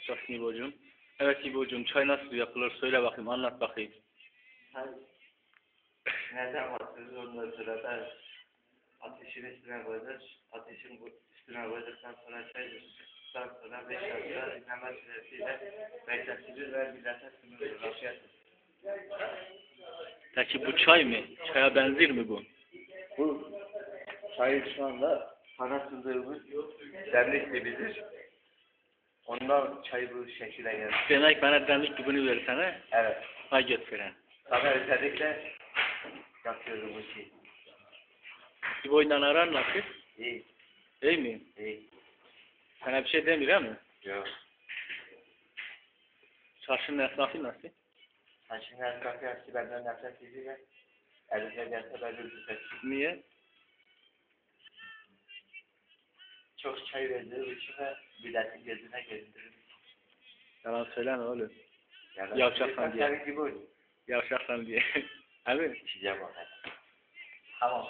Susacak İbo'cum. Evet İbo'cum, çay nasıl yapılır? Söyle bakayım, anlat bakayım. Çay nereden başlıyoruz? Ondan sonra da ateşin üstüne koyacağız. Ateşin üstüne koyduktan sonra çay düştükten sonra 5 dakika dinleme süresiyle bekletilir ve millete sunulur. Afiyet olsun. Peki bu çay mı? Çaya benzer mi bu? Bu çayı şu anda sana sundığımız demlik gibidir. Ondan çay bu şekilde gelir. Demek bana demlik dibini versene. Evet. Hay götüren. Sana özellikle yapıyorum bu şeyi. İbo'yla aran nasıl? İyi. İyi mi? İyi. Sana bir şey demiyor mu? Yok. Çarşının esnafı nasıl? Saçın her kapıyası benden nefret ediyor. Elinde gelse ben öldürecek. Niye? Çok çay verdiği için de milletin gözüne gelindirir. Yalan söyleme oğlum. Yani Yavşaksan diye. senin gibi oynuyor. Yavşaksan diye. Abi. İçeceğim o kadar. Tamam.